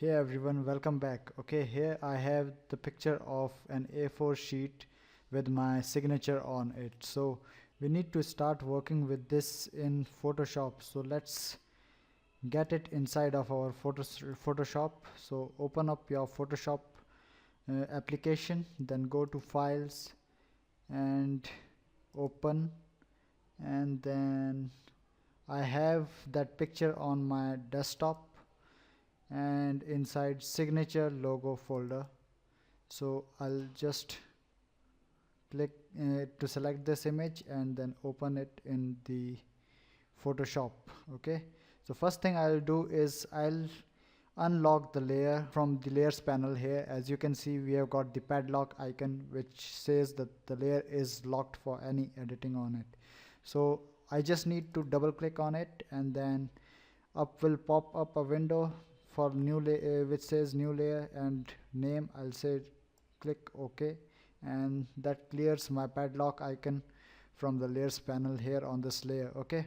Hey everyone, welcome back. Okay, here I have the picture of an A4 sheet with my signature on it. So we need to start working with this in Photoshop. So let's get it inside of our Photoshop. So open up your Photoshop application, then go to Files and Open, and then I have that picture on my desktop and inside signature logo folder. So I'll just click to select this image and then open it in the Photoshop. Okay, so first thing I'll do is I'll unlock the layer from the layers panel. Here as you can see, we have got the padlock icon which says that the layer is locked for any editing on it. So I just need to double click on it, and then up will pop up a window for new which says new layer and name. I'll say click OK, and that clears my padlock icon from the layers panel here on this layer. Okay,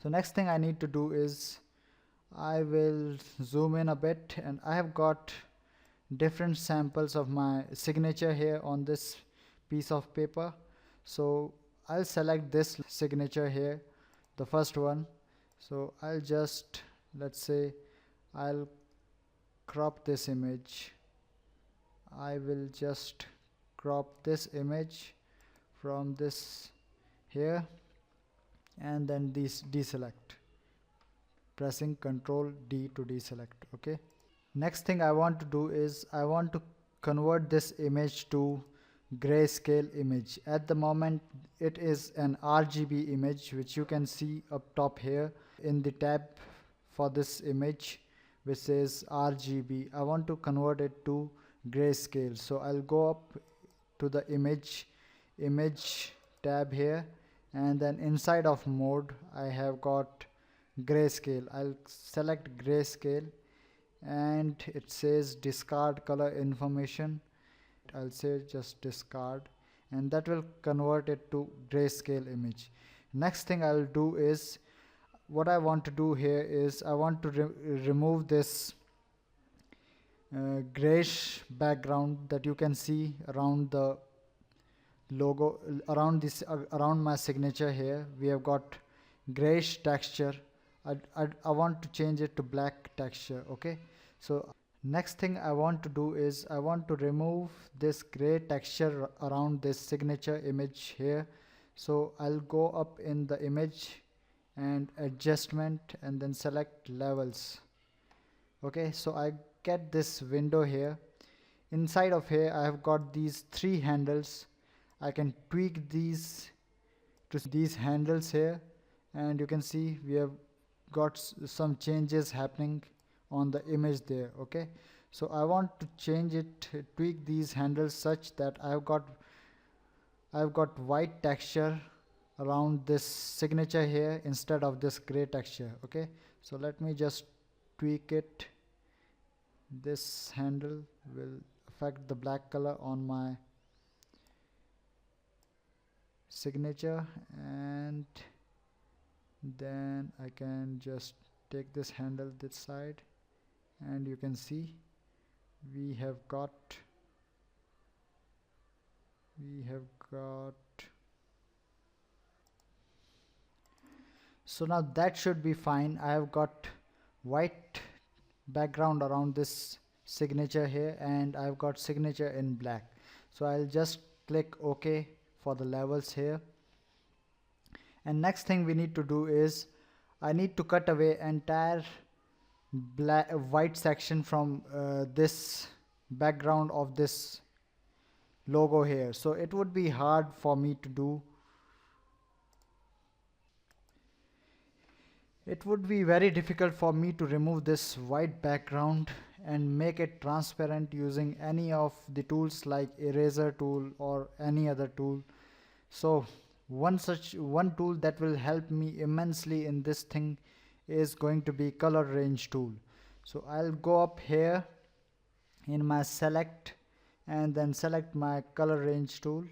so next thing I need to do is I will zoom in a bit, and I have got different samples of my signature here on this piece of paper. So I'll select this signature here, the first one. So I'll just, let's say I'll crop this image. I will just crop this image from this here and then deselect, pressing Ctrl D to deselect. Okay, next thing I want to do is I want to convert this image to grayscale image. At the moment it is an RGB image, which you can see up top here in the tab for this image which says RGB. I want to convert it to grayscale, so I'll go up to the image tab here, and then inside of mode I have got grayscale. I'll select grayscale, and it says discard color information. I'll say just discard, and that will convert it to grayscale image. Next thing I'll do is, what I want to do here is I want to remove this grayish background that you can see around the logo, around this around my signature here. We have got grayish texture. I want to change it to black texture. Okay, so next thing I want to do is I want to remove this gray texture around this signature image here. So I'll go up in the image and adjustment and then select levels. Okay, so I get this window here. Inside of here I have got these three handles. I can tweak these to these handles here, and you can see we have got some changes happening on the image there. Okay, so I want to change it, tweak these handles such that I've got white texture around this signature here instead of this gray texture. Okay, so let me just tweak it. This handle will affect the black color on my signature, and then I can just take this handle this side, and you can see we have got so now that should be fine. I have got white background around this signature here, and I've got signature in black. So I'll just click OK for the levels here. And next thing we need to do is I need to cut away entire white section from this background of this logo here. So it would be hard for me to do. It would be very difficult for me to remove this white background and make it transparent using any of the tools like eraser tool or any other tool. So one tool that will help me immensely in this thing is going to be color range tool. So I'll go up here in my select and then select my color range tool,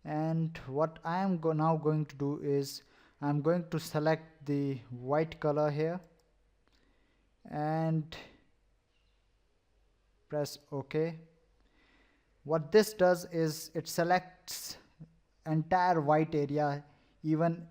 and what I am now going to do is I'm going to select the white color here, and press OK. What this does is it selects entire white area, even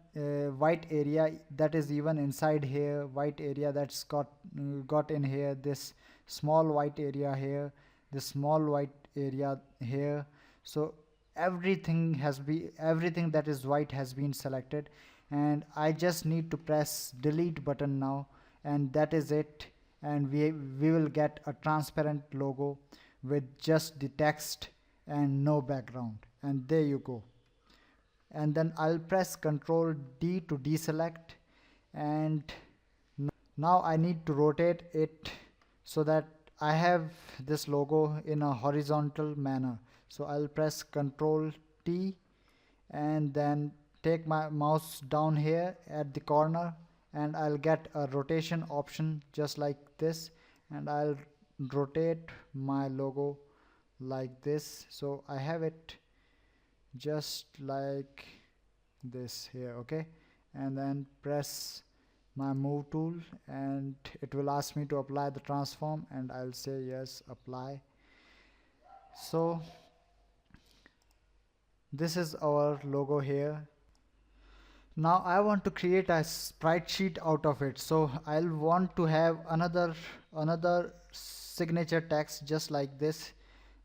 white area that is even inside here, white area that's got in here, this small white area here, this small white area here. So everything that is white has been selected, and I just need to press delete button now, and that is it. And we will get a transparent logo with just the text and no background, and there you go. And then I'll press Ctrl D to deselect, and now I need to rotate it so that I have this logo in a horizontal manner. So I'll press Ctrl T and then take my mouse down here at the corner, and I'll get a rotation option just like this, and I'll rotate my logo like this. So I have it just like this here, okay. And then press my move tool, and it will ask me to apply the transform, and I'll say yes, apply. So this is our logo here. Now I want to create a sprite sheet out of it, so I'll want to have another signature text just like this,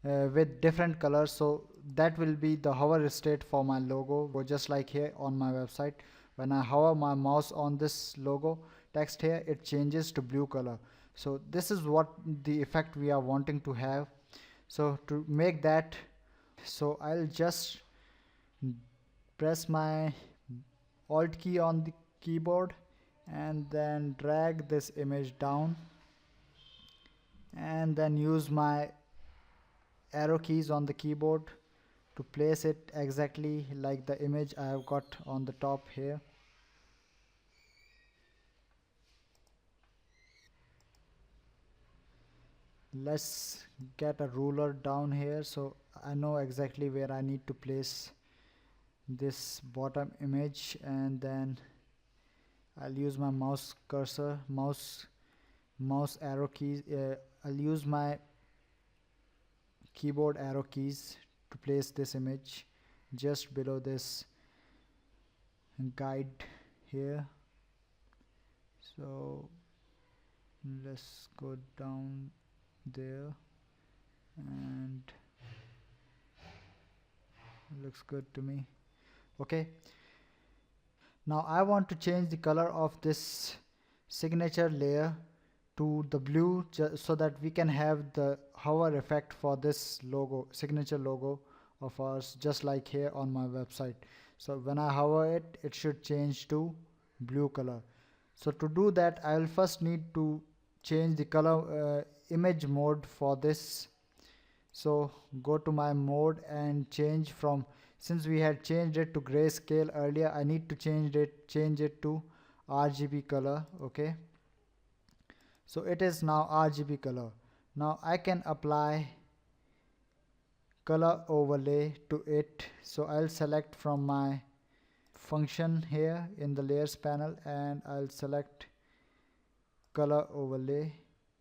with different colors. So that will be the hover state for my logo, just like here on my website. When I hover my mouse on this logo text here, it changes to blue color. So this is what the effect we are wanting to have. So to make that, so I'll just press my Alt key on the keyboard and then drag this image down, and then use my arrow keys on the keyboard to place it exactly like the image I have got on the top here. Let's get a ruler down here so I know exactly where I need to place this bottom image, and then I'll use my mouse cursor, mouse arrow keys. I'll use my keyboard arrow keys to place this image just below this guide here. So let's go down there, and looks good to me. Okay, now I want to change the color of this signature layer to the blue, so that we can have the hover effect for this logo, signature logo of ours, just like here on my website. So when I hover it, it should change to blue color. So to do that, I will first need to change the color image mode for this. So go to my mode and change from, since we had changed it to grayscale earlier, I need to change it to RGB color. Okay, so it is now RGB color. Now I can apply color overlay to it. So I'll select from my function here in the layers panel, and I'll select color overlay,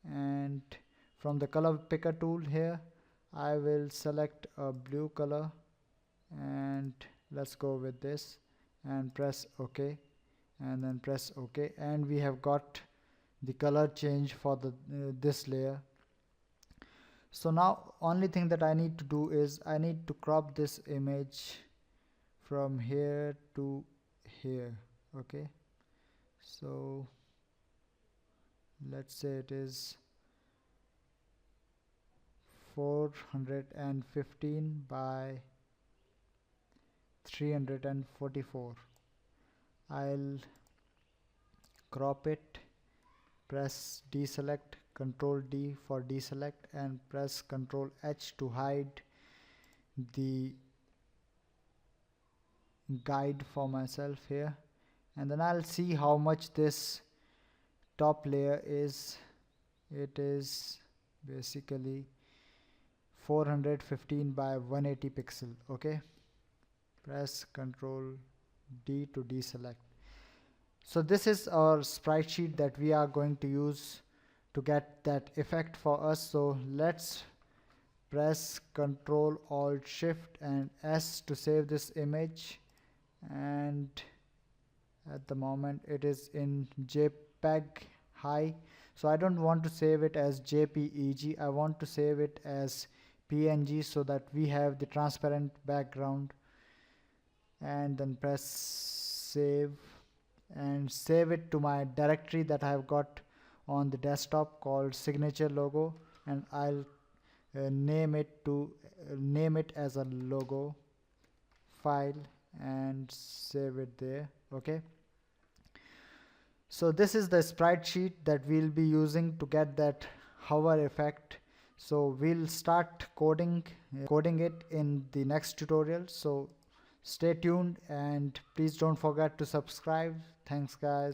and from the color picker tool here I will select a blue color, and let's go with this, and press OK, and then press OK, and we have got the color change for the this layer. So now only thing that I need to do is I need to crop this image from here to here. Okay, so let's say it is 415 by 344. I'll crop it, press deselect, Ctrl D for deselect, and press Ctrl H to hide the guide for myself here, and then I'll see how much this top layer is. It is basically 415 by 180 pixel. Okay, press Ctrl D to deselect. So this is our sprite sheet that we are going to use to get that effect for us. So let's press Ctrl Alt Shift and S to save this image, and at the moment it is in JPEG high, so I don't want to save it as JPEG. I want to save it as PNG so that we have the transparent background. And then press save and save it to my directory that I have got on the desktop called signature logo, and I'll name it as a logo file and save it there. Okay, so this is the sprite sheet that we'll be using to get that hover effect. So we'll start coding it in the next tutorial, so stay tuned and please don't forget to subscribe. Thanks guys.